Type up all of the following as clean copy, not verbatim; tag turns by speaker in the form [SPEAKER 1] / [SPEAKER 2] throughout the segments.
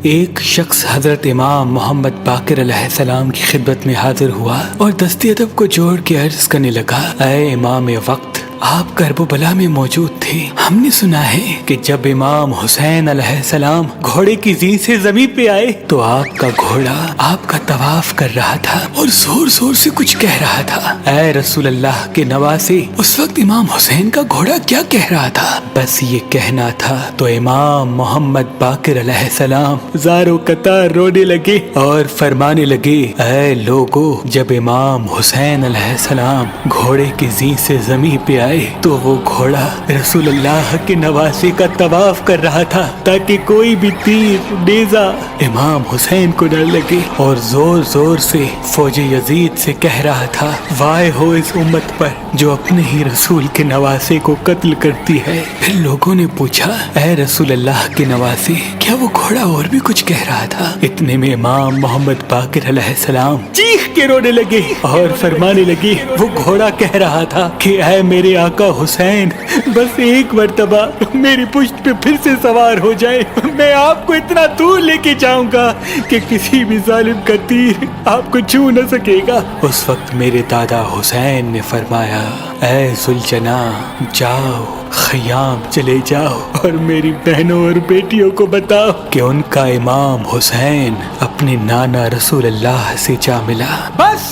[SPEAKER 1] ایک شخص حضرت امام محمد باقر علیہ السلام کی خدمت میں حاضر ہوا اور دستی ادب کو جوڑ کے عرض کرنے لگا، اے امام وقت، آپ کرب و بلا میں موجود تھے۔ ہم نے سنا ہے کہ جب امام حسین علیہ السلام گھوڑے کی زین سے زمین پہ آئے تو آپ کا گھوڑا آپ کا طواف کر رہا تھا اور زور زور سے کچھ کہہ رہا تھا۔ اے رسول اللہ کے نواسے، اس وقت امام حسین کا گھوڑا کیا کہہ رہا تھا؟ بس یہ کہنا تھا تو امام محمد باقر علیہ السلام زاروں قطار رونے لگے اور فرمانے لگے، اے لوگو، جب امام حسین علیہ السلام گھوڑے کی زین سے زمین پہ آئے تو وہ گھوڑا رسول اللہ کے نواسے کا طواف کر رہا تھا تاکہ کوئی بھی تیر نیزہ امام حسین کو نہ لگے، اور زور زور سے فوج یزید سے کہہ رہا تھا، وائے ہو اس امت پر جو اپنے ہی رسول کے نواسے کو قتل کرتی ہے۔ پھر لوگوں نے پوچھا، اے رسول اللہ کے نواسے، کیا وہ گھوڑا اور بھی کچھ کہہ رہا تھا؟ اتنے میں امام محمد باقر علیہ السلام چیخ کے رونے لگے اور فرمانے لگے، وہ گھوڑا کہہ رہا تھا کہ اے میرے آقا حسین، بس ایک مرتبہ میری پشت پہ پھر سے سوار ہو جائے، میں آپ کو اتنا دور لے کے جاؤں گا کہ کسی بھی ظالم کا تیر آپ کو چھو نہ سکے گا۔ اس وقت میرے دادا حسین نے فرمایا، اے ذوالجناح، جاؤ خیام چلے جاؤ اور میری بہنوں اور بیٹیوں کو بتاؤ کہ ان کا امام حسین اپنے نانا رسول اللہ سے جا ملا۔ بس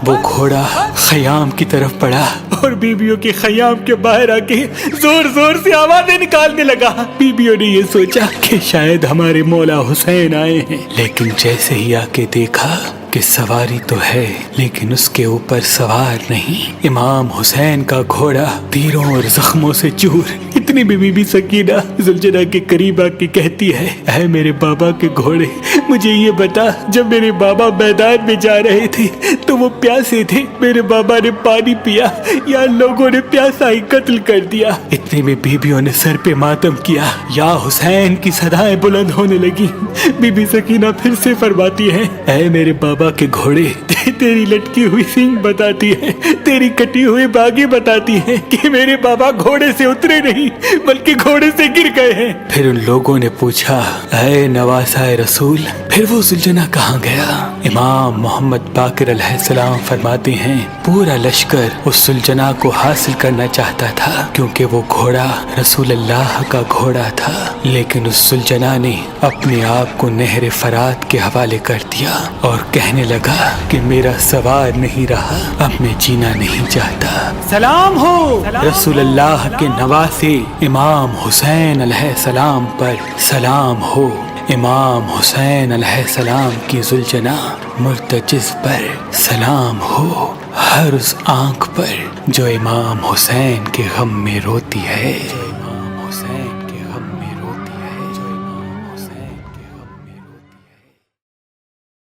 [SPEAKER 1] وہ گھوڑا خیام کی طرف پڑا اور بیویوں کے خیام کے باہر آ کے زور زور سے آوازیں نکالنے لگا۔ بیویوں نے یہ سوچا کہ شاید ہمارے مولا حسین آئے ہیں، لیکن جیسے ہی آ کے دیکھا کہ سواری تو ہے لیکن اس کے اوپر سوار نہیں، امام حسین کا گھوڑا تیروں اور زخموں سے چور۔ اتنی میں بی بی سکینہ ذوالجناح کے قریب آ کے کہتی ہے، اے میرے بابا کے گھوڑے، مجھے یہ بتا، جب میرے بابا میدان میں جا رہے تھے تو وہ پیاسے تھے، میرے بابا نے پانی پیا یا لوگوں نے پیاسا ہی قتل کر دیا؟ اتنے میں بیویوں نے سر پہ ماتم کیا، یا حسین کی صدائیں بلند ہونے لگی۔ بی بی سکینہ پھر سے فرماتی ہے، اے میرے بابا کے گھوڑے، تیری لٹکی ہوئی سینگ بتاتی ہے، تیری کٹی ہوئی باگیں بتاتی ہے کہ میرے بابا گھوڑے سے اترے نہیں بلکہ گھوڑے سے گر گئے ہیں۔ پھر ان لوگوں نے پوچھا، اے نواسہ رسول، پھر وہ ذوالجناح کہاں گیا؟ امام محمد باقر علیہ السلام فرماتے ہیں، پورا لشکر اس ذوالجناح کو حاصل کرنا چاہتا تھا کیونکہ وہ گھوڑا رسول اللہ کا گھوڑا تھا، لیکن اس ذوالجناح نے اپنے آپ کو نہر فرات کے حوالے کر دیا اور کہنے لگا کہ میرا سوار نہیں رہا، اب میں جینا نہیں چاہتا۔ سلام ہو رسول اللہ کے نواسے امام حسین علیہ السلام پر، سلام ہو امام حسین علیہ السلام کی ذوالجناح مرتجز پر، سلام ہو ہر اس آنکھ پر جو امام حسین کے غم میں روتی ہے۔